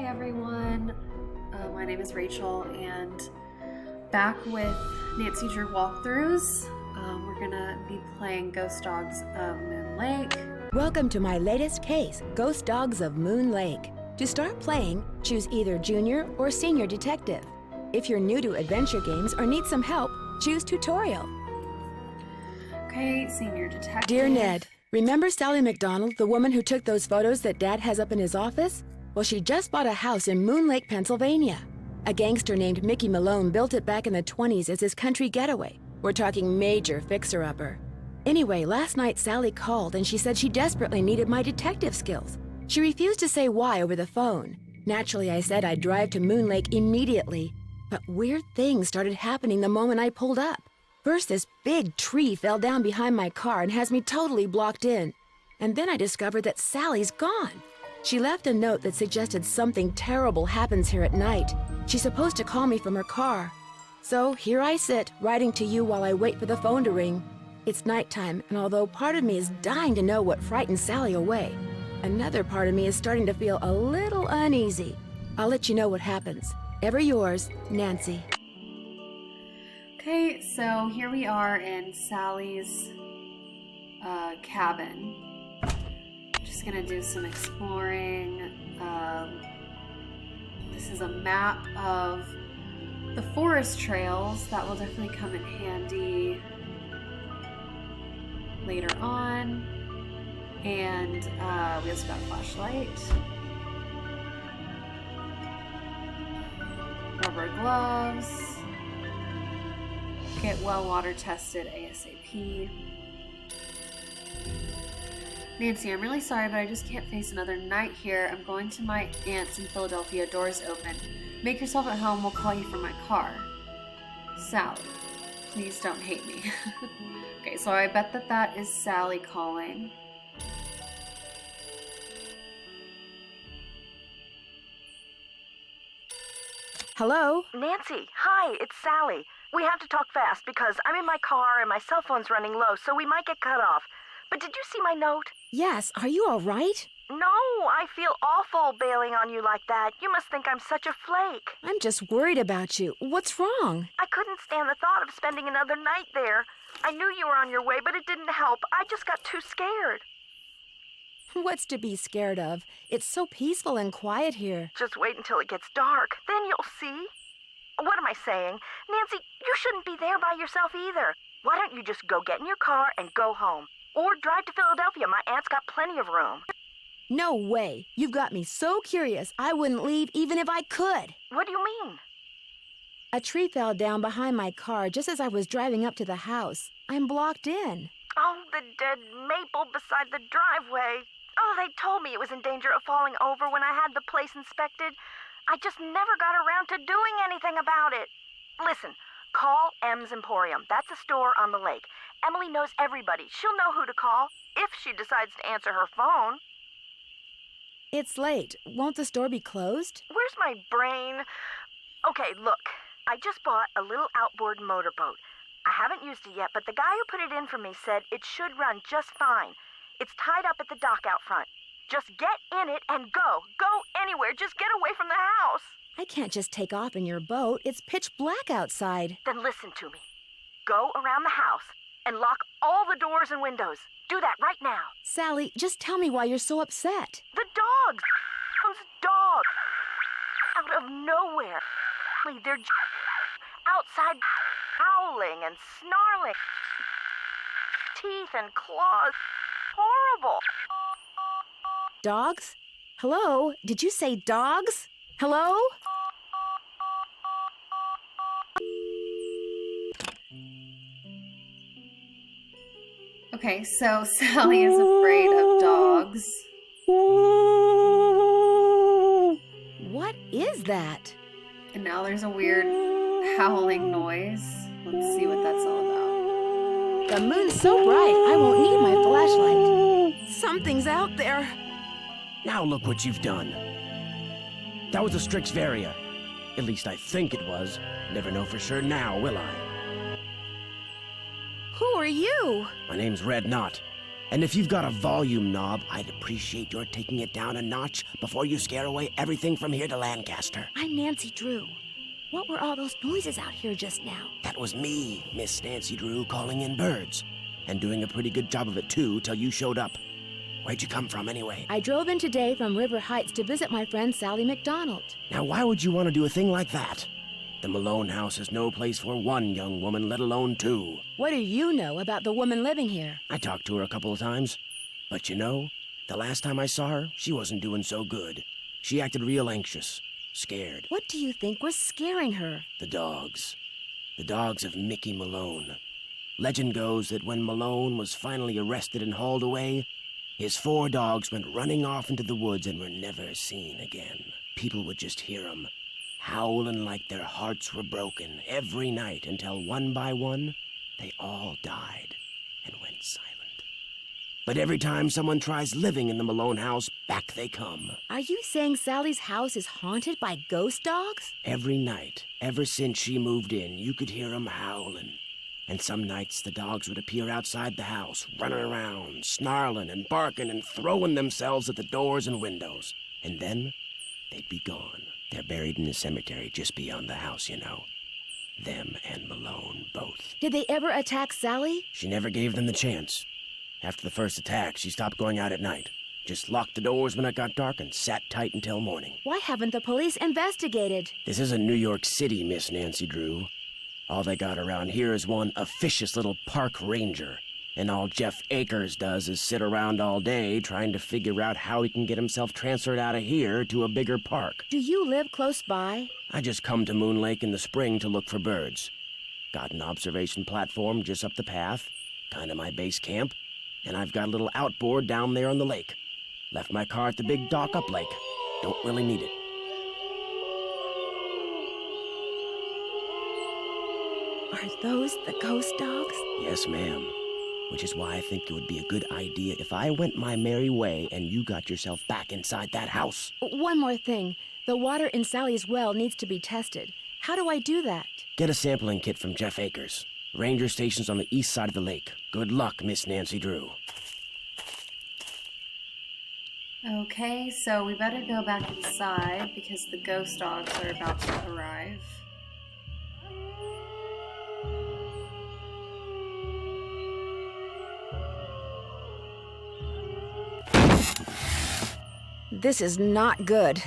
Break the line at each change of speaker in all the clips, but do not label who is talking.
everyone. My name is Rachel, and back with Nancy Drew walkthroughs. We're gonna be playing Ghost Dogs of Moon Lake.
Welcome to my latest case, Ghost Dogs of Moon Lake. To start playing, choose either Junior or Senior Detective. If you're new to adventure games or need some help, choose Tutorial.
Okay, Senior Detective.
Dear Ned, remember Sally McDonald, the woman who took those photos that Dad has up in his office? Well, she just bought a house in Moon Lake, Pennsylvania. A gangster named Mickey Malone built it back in the 20s as his country getaway. We're talking major fixer-upper. Anyway, last night Sally called and she said she desperately needed my detective skills. She refused to say why over the phone. Naturally, I said I'd drive to Moon Lake immediately. But weird things started happening the moment I pulled up. First, this big tree fell down behind my car and has me totally blocked in. And then I discovered that Sally's gone. She left a note that suggested something terrible happens here at night. She's supposed to call me from her car. So here I sit, writing to you while I wait for the phone to ring. It's nighttime, and although part of me is dying to know what frightened Sally away, another part of me is starting to feel a little uneasy. I'll let you know what happens. Ever yours, Nancy.
Okay, so here we are in Sally's cabin. Just gonna do some exploring. This is a map of the forest trails that will definitely come in handy later on. And we also got a flashlight. Rubber gloves. Get well water tested ASAP. Nancy, I'm really sorry, but I just can't face another night here. I'm going to my aunt's in Philadelphia. Doors open. Make yourself at home. We'll call you from my car. Sally. Please don't hate me. Okay, so I bet that is Sally calling.
Hello?
Nancy, hi, it's Sally. We have to talk fast because I'm in my car and my cell phone's running low, so we might get cut off. But did you see my note?
Yes, are you all right?
No, I feel awful bailing on you like that. You must think I'm such a flake.
I'm just worried about you. What's wrong?
I couldn't stand the thought of spending another night there. I knew you were on your way, but it didn't help. I just got too scared.
What's to be scared of? It's so peaceful and quiet here.
Just wait until it gets dark. Then you'll see. What am I saying? Nancy, you shouldn't be there by yourself either. Why don't you just go get in your car and go home? Or drive to Philadelphia. My aunt's got plenty of room.
No way. You've got me so curious, I wouldn't leave even if I could.
What do you mean?
A tree fell down behind my car just as I was driving up to the house. I'm blocked in.
Oh, the dead maple beside the driveway. Oh, they told me it was in danger of falling over when I had the place inspected. I just never got around to doing anything about it. Listen, call M's Emporium. That's a store on the lake. Emily knows everybody. She'll know who to call if she decides to answer her phone.
It's late. Won't the store be closed?
Where's my brain? Okay, look. I just bought a little outboard motorboat. I haven't used it yet, but the guy who put it in for me said it should run just fine. It's tied up at the dock out front. Just get in it and go. Go anywhere. Just get away from the house.
I can't just take off in your boat. It's pitch black outside.
Then listen to me. Go around the house and lock all the doors and windows. Do that right now.
Sally, just tell me why you're so upset.
The dogs. Those dogs. Out of nowhere. They're outside howling and snarling. Teeth and claws. Horrible.
Dogs? Hello? Did you say dogs? Hello?
Okay, so Sally is afraid of dogs.
What is that?
And now there's a weird howling noise. Let's see what that's all about.
The moon's so bright, I won't need my flashlight. Something's out there.
Now look what you've done. That was a Strixvaria. At least I think it was. Never know for sure now, will I?
Who are you?
My name's Red Knot. And if you've got a volume knob, I'd appreciate your taking it down a notch before you scare away everything from here to Lancaster.
I'm Nancy Drew. What were all those noises out here just now?
That was me, Miss Nancy Drew, calling in birds. And doing a pretty good job of it, too, till you showed up. Where'd you come from, anyway?
I drove in today from River Heights to visit my friend Sally McDonald.
Now, why would you want to do a thing like that? The Malone house is no place for one young woman, let alone two.
What do you know about the woman living here?
I talked to her a couple of times. But you know, the last time I saw her, she wasn't doing so good. She acted real anxious, scared.
What do you think was scaring her?
The dogs. The dogs of Mickey Malone. Legend goes that when Malone was finally arrested and hauled away, his 4 dogs went running off into the woods and were never seen again. People would just hear them, howling like their hearts were broken every night until one by one, they all died and went silent. But every time someone tries living in the Malone house, back they come.
Are you saying Sally's house is haunted by ghost dogs?
Every night, ever since she moved in, you could hear them howling. And some nights the dogs would appear outside the house, running around, snarling and barking and throwing themselves at the doors and windows. And then they'd be gone. They're buried in the cemetery just beyond the house, you know. Them and Malone both.
Did they ever attack Sally?
She never gave them the chance. After the first attack, she stopped going out at night. Just locked the doors when it got dark and sat tight until morning.
Why haven't the police investigated?
This isn't New York City, Miss Nancy Drew. All they got around here is one officious little park ranger. And all Jeff Akers does is sit around all day trying to figure out how he can get himself transferred out of here to a bigger park.
Do you live close by?
I just come to Moon Lake in the spring to look for birds. Got an observation platform just up the path, kind of my base camp, and I've got a little outboard down there on the lake. Left my car at the big dock up lake. Don't really need it.
Are those the ghost dogs?
Yes, ma'am. Which is why I think it would be a good idea if I went my merry way and you got yourself back inside that house.
One more thing. The water in Sally's well needs to be tested. How do I do that?
Get a sampling kit from Jeff Akers. Ranger station's on the east side of the lake. Good luck, Miss Nancy Drew.
Okay, so we better go back inside because the ghost dogs are about to arrive.
This is not good.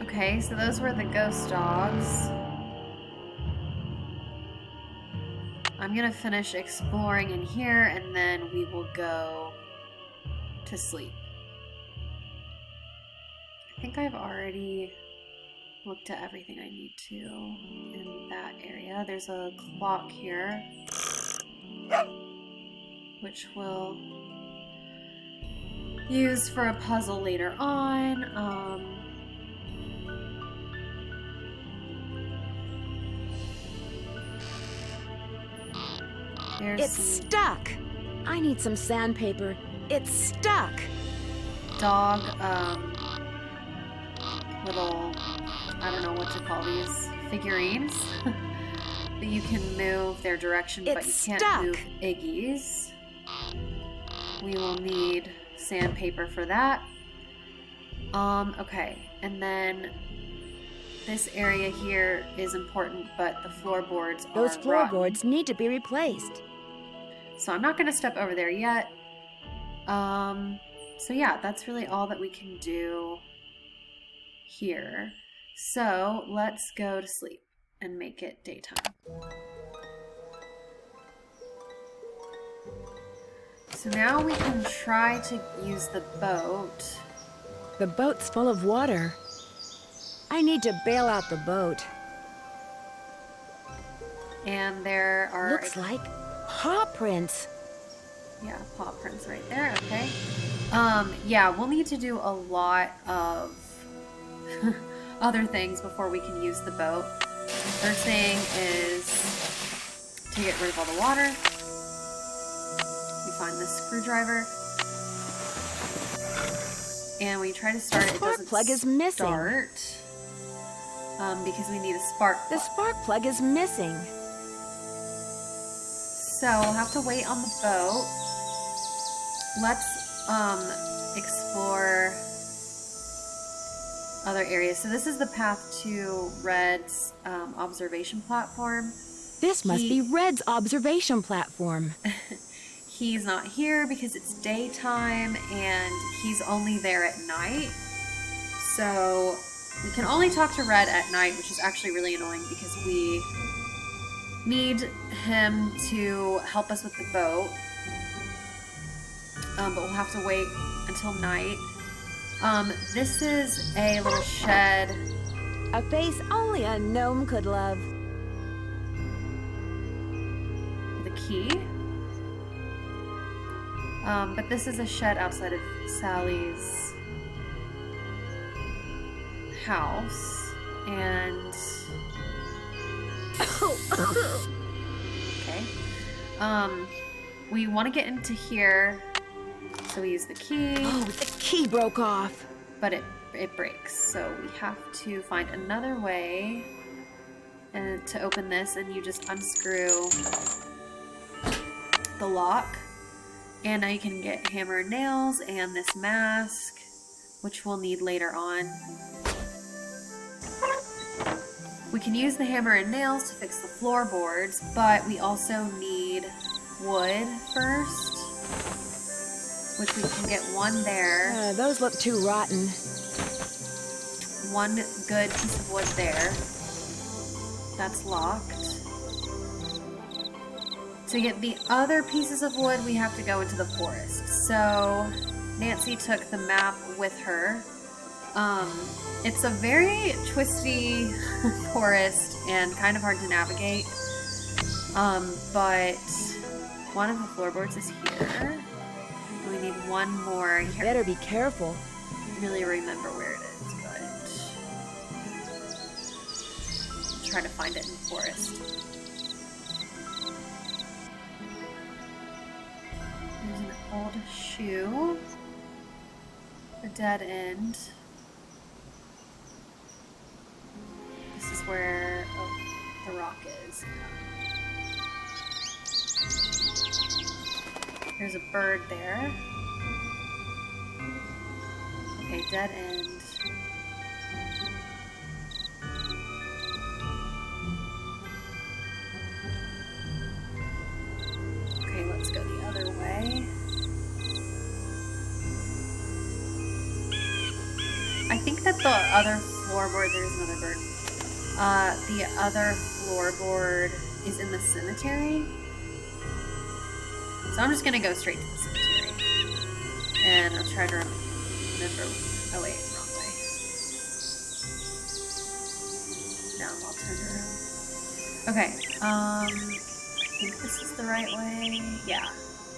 Okay, so those were the ghost dogs. I'm gonna finish exploring in here and then we will go to sleep. I think I've already looked at everything I need to in that area. There's a clock here, which we'll use for a puzzle later on.
It's stuck. I need some sandpaper. It's stuck.
Dog, little, I don't know what to call these, figurines. But you can move their direction, but you can't move Iggy's. We will need sandpaper for that. Okay, and then this area here is important, but the floorboards are
Those floorboards
rotten.
need to be replaced.
So I'm not going to step over there yet. So yeah, that's really all that we can do here. So let's go to sleep and make it daytime. So now we can try to use the boat.
The boat's full of water. I need to bail out the boat.
And there are...
Looks like paw prints.
Yeah, paw prints right there, okay. Yeah, we'll need to do a lot of other things before we can use the boat. First thing is to get rid of all the water. We find the screwdriver. And we try to start it.
The spark plug is missing.
Because we need a spark plug.
The spark plug is missing.
So we'll have to wait on the boat. Let's explore other areas. So this is the path to Red's observation platform.
This must be Red's observation platform.
He's not here because it's daytime and he's only there at night. So we can only talk to Red at night, which is actually really annoying because we need him to help us with the boat. But we'll have to wait until night. This is a little shed.
A face only a gnome could love.
With a key. But this is a shed outside of Sally's house. And... okay. We want to get into here. So we use the key.
Oh, the key broke off.
But it breaks. So we have to find another way to open this, and you just unscrew the lock. And now you can get hammer and nails and this mask, which we'll need later on. We can use the hammer and nails to fix the floorboards, but we also need wood first. Which we can get one there.
Those look too rotten.
One good piece of wood there. That's locked. To get the other pieces of wood, we have to go into the forest. So Nancy took the map with her. It's a very twisty forest and kind of hard to navigate. But one of the floorboards is here. We need one more.
You better be careful.
I really remember where it is, but try to find it in the forest. There's an old shoe. A dead end. This is where the rock is. There's a bird there. Okay, dead end. Okay, let's go the other way. I think that the other floorboard, there's another bird. The other floorboard is in the cemetery. So I'm just gonna go straight to the cemetery. And I'll try to remember. Oh wait, wrong way. Now I'm all turned around. Okay, I think this is the right way. Yeah,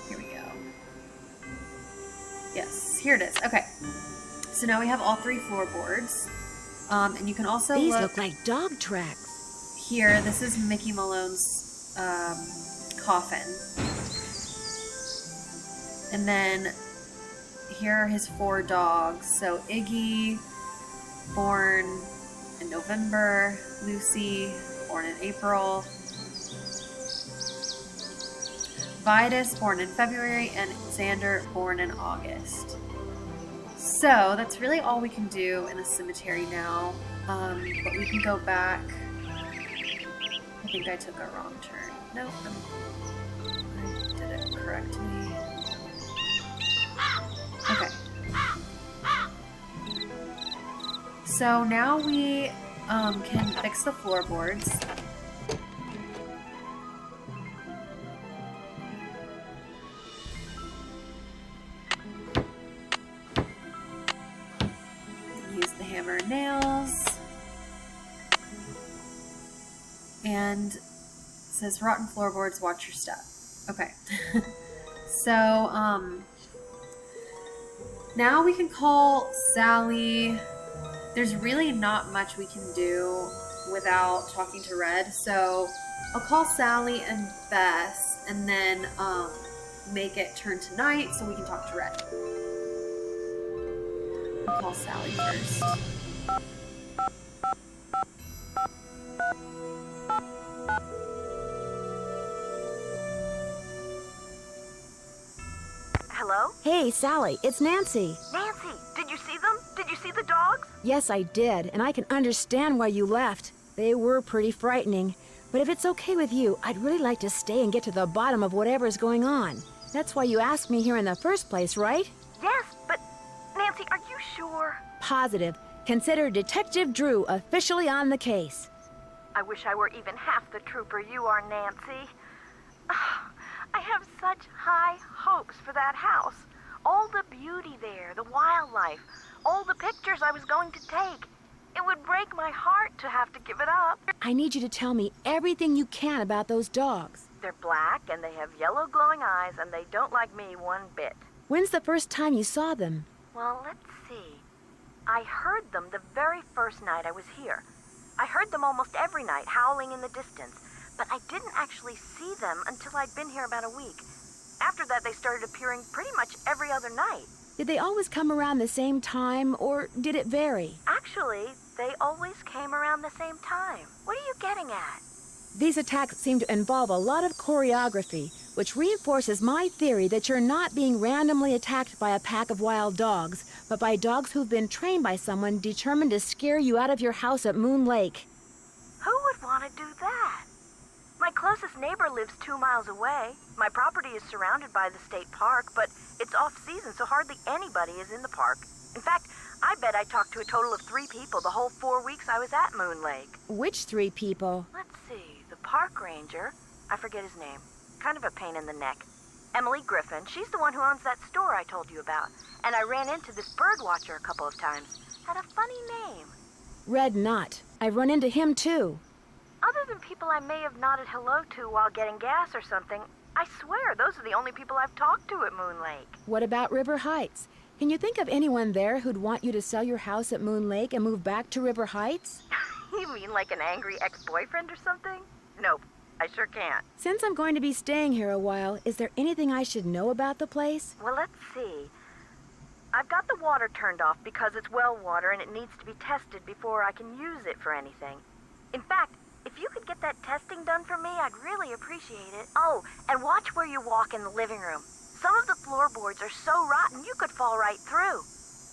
here we go. Yes, here it is. Okay. So now we have all three floorboards. And you can also
These look like dog tracks.
Here, this is Mickey Malone's coffin. And then here are his 4 dogs. So Iggy, born in November. Lucy, born in April. Vitus, born in February. And Xander, born in August. So that's really all we can do in the cemetery now. But we can go back. I think I took a wrong turn. No, I did it correctly. Okay. So now we can fix the floorboards. Use the hammer and nails. And says rotten floorboards, watch your step. Okay. So, now we can call Sally. There's really not much we can do without talking to Red, so I'll call Sally and Bess and then make it turn to night so we can talk to Red. I'll call Sally first.
Hello?
Hey, Sally, it's Nancy.
Nancy, did you see them? Did you see the dogs?
Yes, I did, and I can understand why you left. They were pretty frightening. But if it's okay with you, I'd really like to stay and get to the bottom of whatever's going on. That's why you asked me here in the first place, right?
Yes, but Nancy, are you sure?
Positive. Consider Detective Drew officially on the case.
I wish I were even half the trooper you are, Nancy. I have such high hopes for that house. All the beauty there, the wildlife, all the pictures I was going to take. It would break my heart to have to give it up.
I need you to tell me everything you can about those dogs.
They're black and they have yellow glowing eyes and they don't like me one bit.
When's the first time you saw them?
Well, let's see. I heard them the very first night I was here. I heard them almost every night, howling in the distance, but I didn't actually see them until I'd been here about a week. After that, they started appearing pretty much every other night.
Did they always come around the same time, or did it vary?
Actually, they always came around the same time. What are you getting at?
These attacks seem to involve a lot of choreography, which reinforces my theory that you're not being randomly attacked by a pack of wild dogs, but by dogs who've been trained by someone determined to scare you out of your house at Moon Lake.
Who would want to do that? My closest neighbor lives 2 miles away. My property is surrounded by the state park, but it's off-season, so hardly anybody is in the park. In fact, I bet I talked to a total of 3 people the whole 4 weeks I was at Moon Lake.
Which 3 people?
Let's see, the park ranger, I forget his name, kind of a pain in the neck. Emily Griffin, she's the one who owns that store I told you about. And I ran into this bird watcher a couple of times. Had a funny name.
Red Knott. I've run into him too.
Other than people I may have nodded hello to while getting gas or something, I swear those are the only people I've talked to at Moon Lake.
What about River Heights? Can you think of anyone there who'd want you to sell your house at Moon Lake and move back to River Heights?
You mean like an angry ex-boyfriend or something? Nope, I sure can't.
Since I'm going to be staying here a while, is there anything I should know about the place?
Well, let's see. I've got the water turned off because it's well water and it needs to be tested before I can use it for anything. In fact, if you could get that testing done for me, I'd really appreciate it. Oh, and watch where you walk in the living room. Some of the floorboards are so rotten you could fall right through.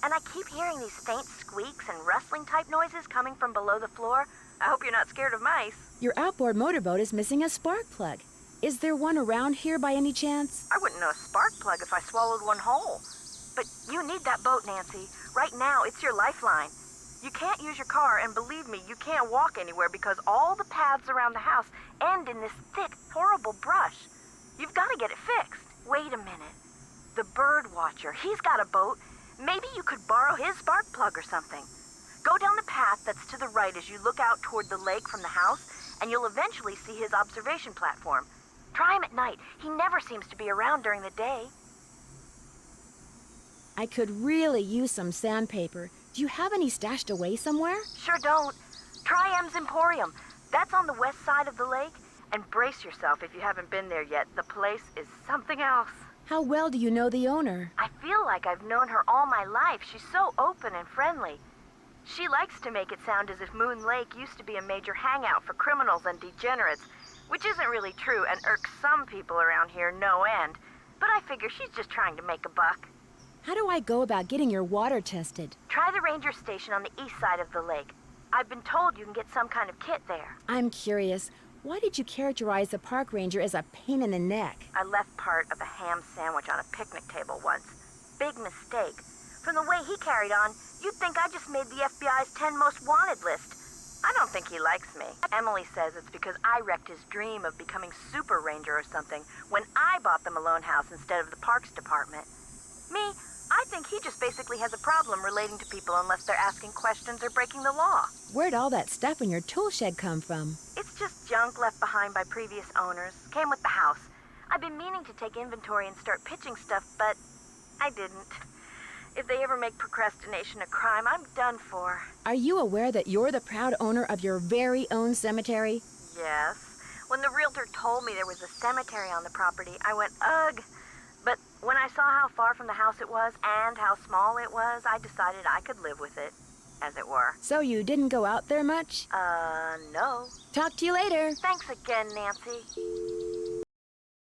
And I keep hearing these faint squeaks and rustling type noises coming from below the floor. I hope you're not scared of mice.
Your outboard motorboat is missing a spark plug. Is there one around here by any chance?
I wouldn't know a spark plug if I swallowed one whole. But you need that boat, Nancy. Right now, it's your lifeline. You can't use your car, and believe me, you can't walk anywhere because all the paths around the house end in this thick, horrible brush. You've got to get it fixed. Wait a minute. The bird watcher, he's got a boat. Maybe you could borrow his spark plug or something. Go down the path that's to the right as you look out toward the lake from the house, and you'll eventually see his observation platform. Try him at night. He never seems to be around during the day.
I could really use some sandpaper. Do you have any stashed away somewhere?
Sure don't. Try M's Emporium. That's on the west side of the lake. And brace yourself if you haven't been there yet. The place is something else.
How well do you know the owner?
I feel like I've known her all my life. She's so open and friendly. She likes to make it sound as if Moon Lake used to be a major hangout for criminals and degenerates, which isn't really true and irks some people around here no end. But I figure she's just trying to make a buck.
How do I go about getting your water tested?
Try the ranger station on the east side of the lake. I've been told you can get some kind of kit there.
I'm curious. Why did you characterize the park ranger as a pain in the neck?
I left part of a ham sandwich on a picnic table once. Big mistake. From the way he carried on, you'd think I just made the FBI's 10 most wanted list. I don't think he likes me. Emily says it's because I wrecked his dream of becoming super ranger or something when I bought the Malone house instead of the parks department. Me, I think he just basically has a problem relating to people unless they're asking questions or breaking the law.
Where'd all that stuff in your tool shed come from?
It's just junk left behind by previous owners. Came with the house. I've been meaning to take inventory and start pitching stuff, but I didn't. If they ever make procrastination a crime, I'm done for.
Are you aware that you're the proud owner of your very own cemetery?
Yes. When the realtor told me there was a cemetery on the property, I went, ugh. But when I saw how far from the house it was and how small it was, I decided I could live with it, as it were.
So you didn't go out there much?
No.
Talk to you later.
Thanks again, Nancy.